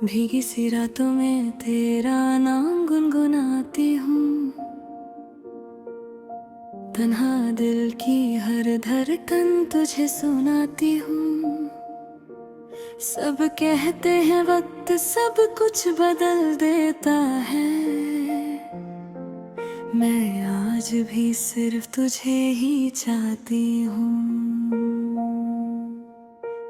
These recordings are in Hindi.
भीगी सी रातों में तेरा नाम गुनगुनाती हूँ, तन्हा दिल की हर धड़कन तुझे सुनाती हूँ। सब कहते हैं वक्त सब कुछ बदल देता है, मैं आज भी सिर्फ तुझे ही चाहती हूँ।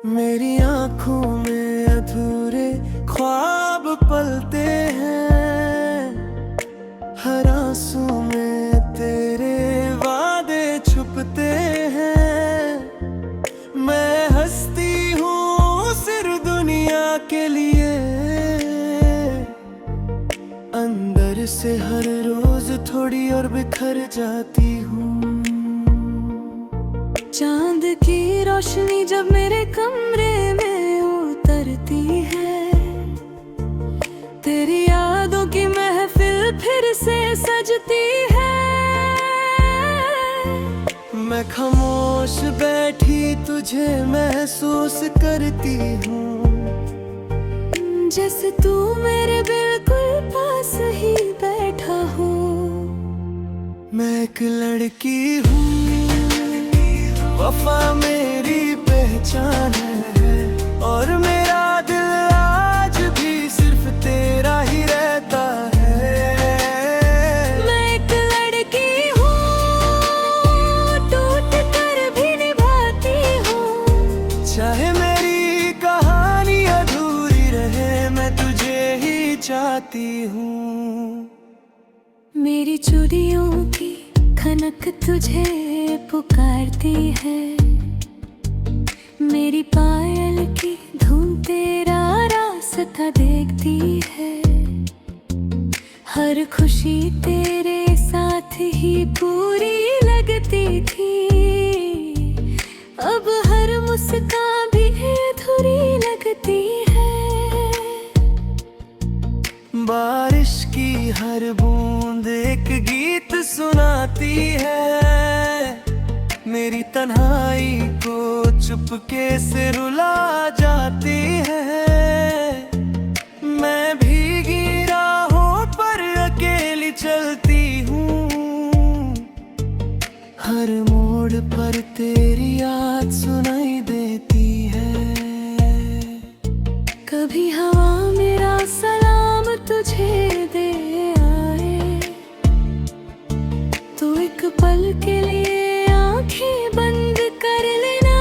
मेरी आँखों में अधूरे ख्वाब पलते हैं, हर आंसू में तेरे वादे छुपते हैं। मैं हंसती हूँ सिर्फ दुनिया के लिए, अंदर से हर रोज थोड़ी और बिखर जाती हूँ। चांद की रोशनी जब मेरे कमरे में उतरती है, तेरी यादों की महफिल फिर से सजती है। मैं खामोश बैठी तुझे महसूस करती हूँ, जैसे तू मेरे बिल्कुल पास ही बैठा हो। मैं एक लड़की हूँ, वफा मेरी पहचान है, और मेरा दिल आज भी सिर्फ तेरा ही रहता है। मैं एक लड़की हूँ, टूट कर भी निभाती हूँ। चाहे मेरी कहानी अधूरी रहे, मैं तुझे ही चाहती हूँ। मेरी चूड़ियों की खनक तुझे पुकारती है, मेरी पायल की धुन तेरा रास्ता देखती है। हर खुशी तेरे साथ ही पूरी लगती थी, अब हर मुस्कान भी अधूरी लगती है। बारिश की हर बूंद एक गीत सुनाती है, मेरी तन्हाई को चुपके से रुला जाती है। मैं भीगी राहों पर अकेली चलती हूँ, हर मोड़ पर तेरी याद सुनाई देती है। कभी हवा मेरा सलाम तुझे दे आए, तो एक पल के लिए आंखें बंद कर लेना।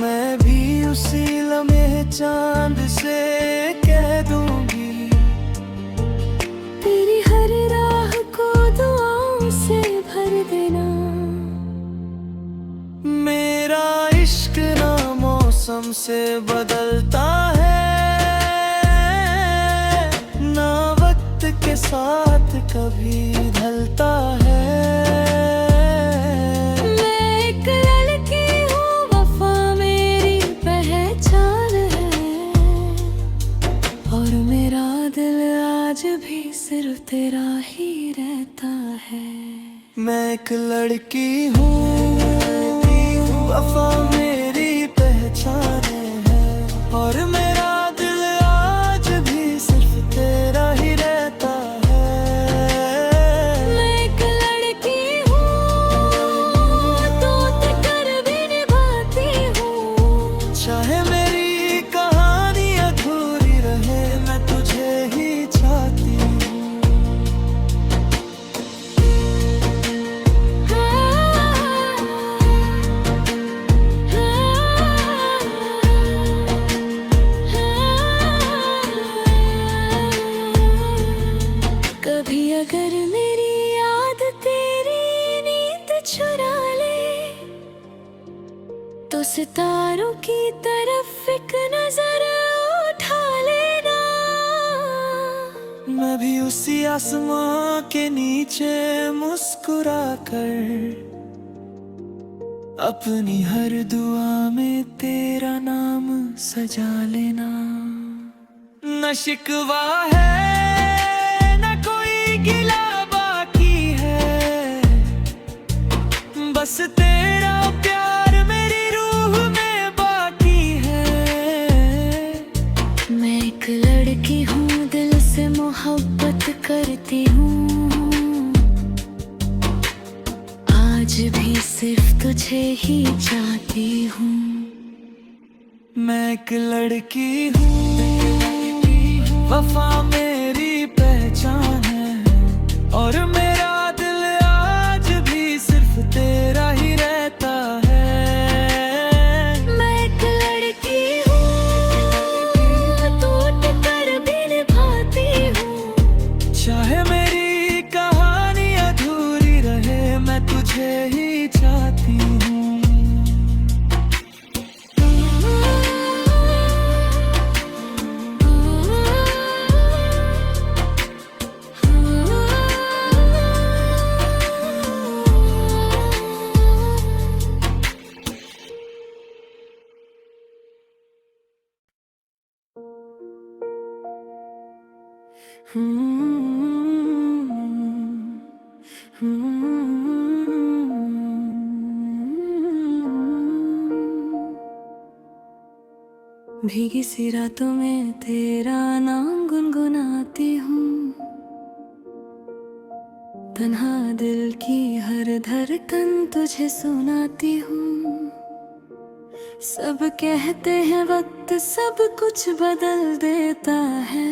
मैं भी उसी लम्हे चांद से कह दूंगी, तेरी हर राह को दुआओं से भर देना। मेरा इश्क ना मौसम से बदलता है, ना वक्त के साथ कभी ढलता है। मैं एक लड़की हूँ, वफा मेरी पहचान है, और मेरा दिल आज भी सिर्फ तेरा ही रहता है। मैं एक लड़की हूँ, वफा मेरी पहचान है, और मेरा दिल आज भी सिर्फ तेरा ही रहता है। मैं एक लड़की हूँ, टूट कर भी निभाती हूँ। चाहे मेरी कहानी अधूरी रहे, मैं तुझे ही चाहती हूँ। कभी अगर मेरी याद तेरी नींद चुरा ले, तो सितारों की तरफ एक नजर उठा लेना। मैं भी उसी आसमां के नीचे मुस्कुरा कर अपनी हर दुआ में तेरा नाम सजा लेना। न शिकवा है गिला बाकी है, बस तेरा प्यार मेरी रूह में बाकी है। मैं एक लड़की हूँ, दिल से मोहब्बत करती हूँ, आज भी सिर्फ तुझे ही चाहती हूँ। मैं एक लड़की हूँ, वफा मेरी पहचान है, और मेरा दिल आज भी सिर्फ तेरा ही रहता है। मैं एक लड़की हूँ, टूट कर भी निभाती हूँ, चाहे मेरी कहानी अधूरी रहे, मैं तुझे ही चाहती हूँ। भीगी सी रातों में तेरा नाम गुनगुनाती हूँ, तन्हा दिल की हर धड़कन तुझे सुनाती हूँ। सब कहते हैं वक्त सब कुछ बदल देता है,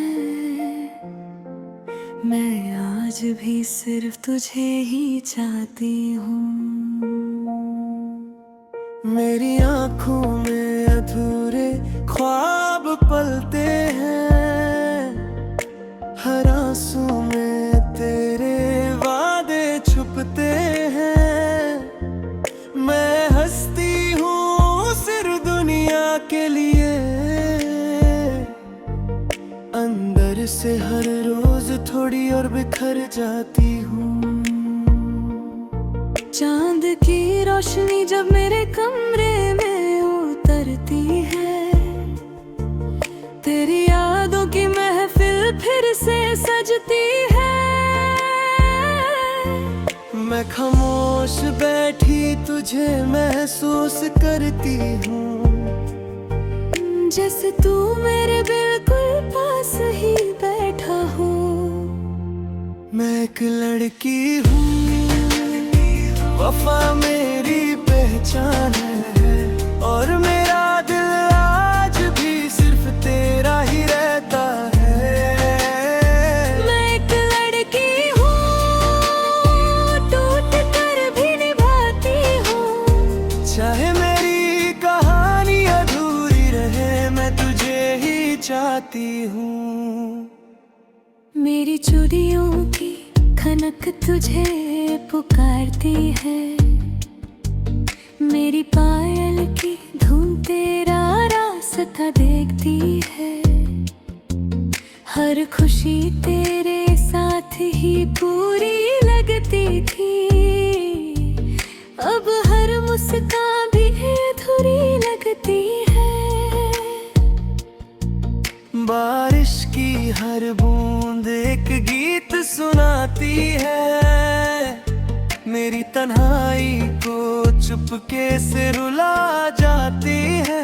मैं आज भी सिर्फ तुझे ही चाहती हूँ। मेरी आँखों में अधूरे ख्वाब पलते हैं, हर आंसू में तेरे वादे छुपते हैं। मैं हंसती हूँ सिर्फ दुनिया के लिए, अंदर से हर रोज थोड़ी और बिखर जाती हूँ। चांद की रोशनी जब मेरे कमरे में उतरती है, तेरी यादों की महफिल फिर से सजती है। मैं खामोश बैठी तुझे महसूस करती हूँ, जैसे तू मेरे बिल्कुल पास ही बैठा हो। मैं एक लड़की हूँ, वफा मेरी पहचान है, और मेरा दिल आज भी सिर्फ तेरा ही रहता है। मैं एक लड़की हूँ, टूट कर भी निभाती हूँ, चाहे मेरी कहानी अधूरी रहे, मैं तुझे ही चाहती हूँ। मेरी चूड़ियों की खनक तुझे पुकारती है, मेरी पायल की धुन तेरा रास्ता देखती है। हर खुशी तेरे साथ ही पूरी लगती थी, अब हर मुस्कान भी अधूरी लगती है। बारिश की हर बूंद एक गीत सुनाती है, मेरी तन्हाई को चुपके से रुला जाती है।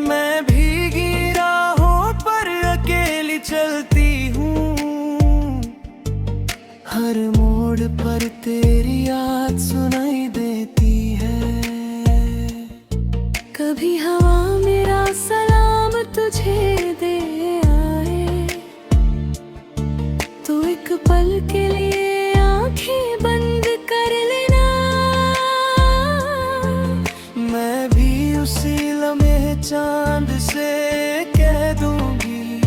मैं भीगी राहों पर अकेली चलती हूँ, हर मोड़ पर तेरी याद सुनाई देती है। कभी हवा मेरा सलाम तुझे दे आए, तो एक पल के लिए आंखें बंद कर लेना। मैं भी उसी लम्हे चांद से कह दूंगी,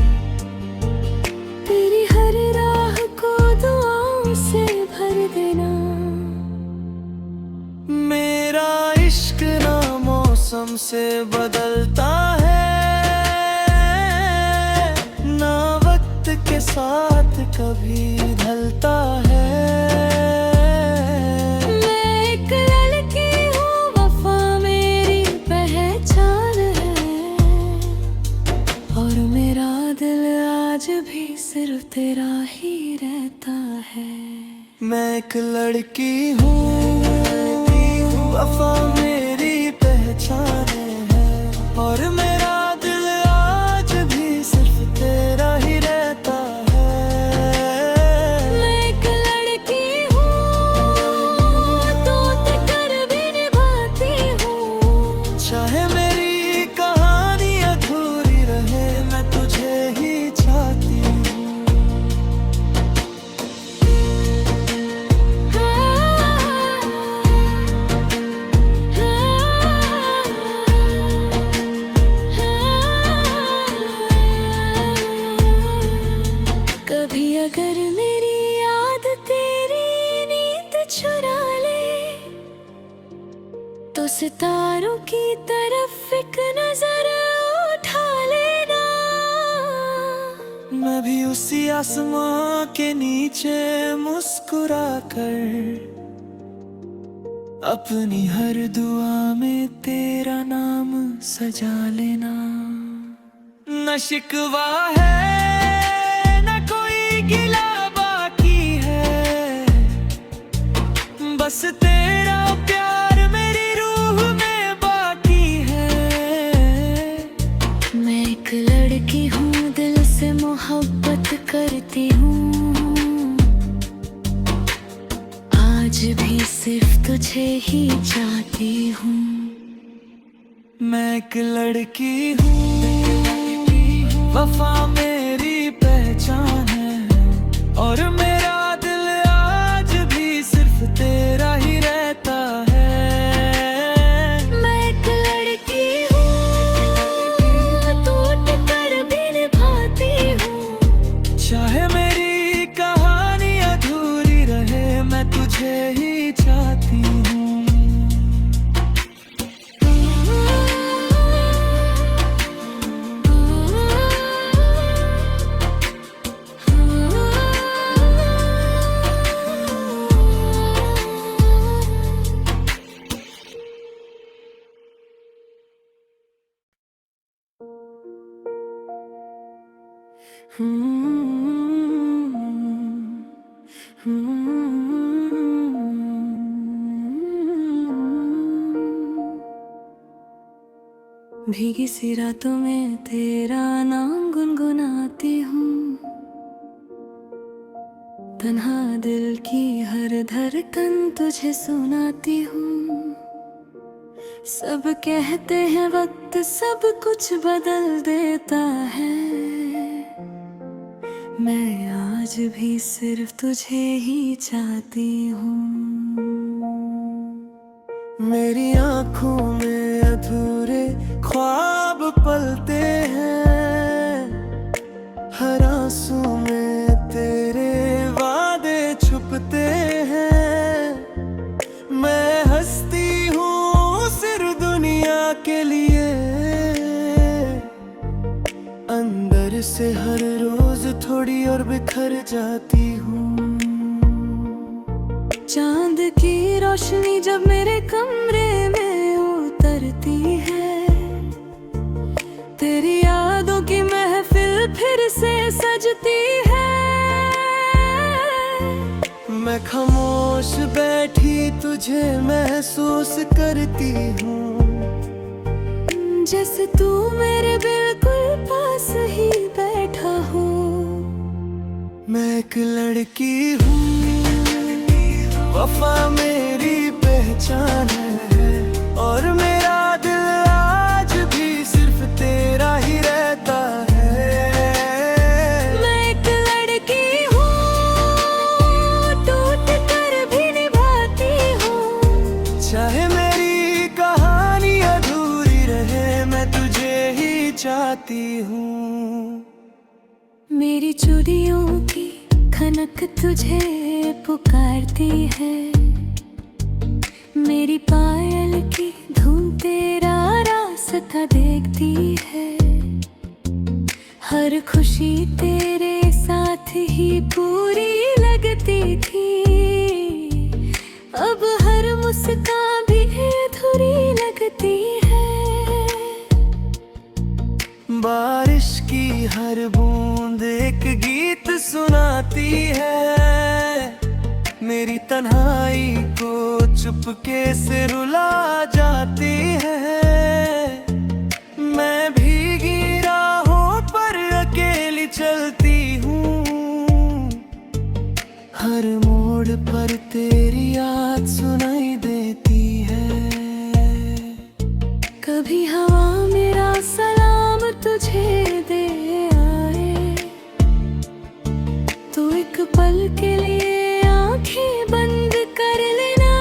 तेरी हर राह को दुआओं से भर देना। मेरा इश्क ना मौसम से बदलता है, ना वक्त के साथ कभी ढलता है। मैं एक लड़की हूँ, वफा मेरी पहचान है, और मेरा दिल आज भी सिर्फ तेरा ही रहता है। मैं एक लड़की हूँ, वफा मेरी पहचान है, और मेरा दिल आज भी सिर्फ तेरा ही रहता है। मैं एक लड़की हूँ, तो कर भी निभाती हूँ, चाहे मेरी कहानी अधूरी रहे, मैं तुझे ही चाहती हूँ। कभी अगर मेरी याद तेरी नींद चुरा ले, तो सितारों की तरफ एक नजर उठा लेना। मैं भी उसी आसमां के नीचे मुस्कुरा कर अपनी हर दुआ में तेरा नाम सजा लेना। न शिकवा है न कोई गिला बाकी है, बस तेरा प्यार मेरी रूह में बाकी है। मैं एक लड़की हूँ, दिल से मोहब्बत करती हूँ, आज भी सिर्फ तुझे ही चाहती हूँ। मैं एक लड़की हूँ, वफा मेरी पहचान है, और मेरा दिल आज भी सिर्फ तेरा ही रहता है। मैं एक लड़की हूँ, टूट कर भी निभाती हूँ, चाहे मेरी कहानी अधूरी रहे, मैं तुझे ही चाहती हूँ। भीगी सी रातों में तेरा नाम गुनगुनाती हूँ, तन्हा दिल की हर धड़कन तुझे सुनाती हूँ। सब कहते हैं वक्त सब कुछ बदल देता है, मैं आज भी सिर्फ तुझे ही चाहती हूँ। मेरी आँखों में अधूरे ख्वाब पलते हैं, हर आंसू में तेरे वादे छुपते हैं। मैं हंसती हूँ सिर्फ दुनिया के लिए, अंदर से हर रोज थोड़ी और बिखर जाती हूँ। चांद की रोशनी जब मेरे कमरे में उतरती है, तेरी यादों की महफिल फिर से सजती है। मैं खामोश बैठी तुझे महसूस करती हूँ, जैसे तू मेरे बिल्कुल पास ही बैठा हो। मैं एक लड़की हूँ, वफा मेरी पहचान है, और मेरा दिल आज भी सिर्फ तेरा ही रहता है। मैं एक लड़की हूँ, टूट कर भी निभाती हूँ, चाहे मेरी कहानी अधूरी रहे, मैं तुझे ही चाहती हूँ। मेरी चूड़ियों की खनक तुझे पुकारती है, मेरी पायल की धुन तेरा रास्ता देखती है। हर खुशी तेरे साथ ही पूरी लगती थी, अब हर मुस्कान भी अधूरी लगती है। बारिश की हर बूंद एक गीत सुनाती है, मेरी तन्हाई को चुपके से रुला जाती है। मैं भीगी राहों पर अकेली चलती हूँ, हर मोड़ पर तेरी याद सुनाई देती है। कभी हवा मेरा सलाम तुझे दे आए, तो एक पल के लिए आंखें बंद कर लेना।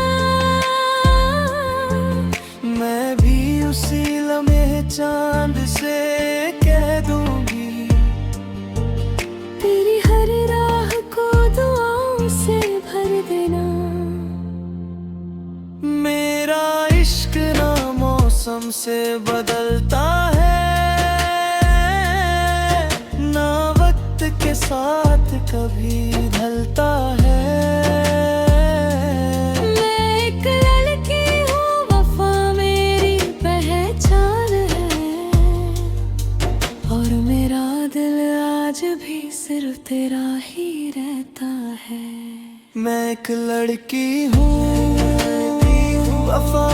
मैं भी उसी लम्हे चांद से कह दूंगी, तेरी हर राह को दुआओं से भर देना। मेरा इश्क ना मौसम से बदलता है, ना वक्त के साथ कभी ढलता है। मैं एक लड़की हूँ, वफा मेरी पहचान है, और मेरा दिल आज भी सिर्फ तेरा ही रहता है। मैं एक लड़की हूँ, वफा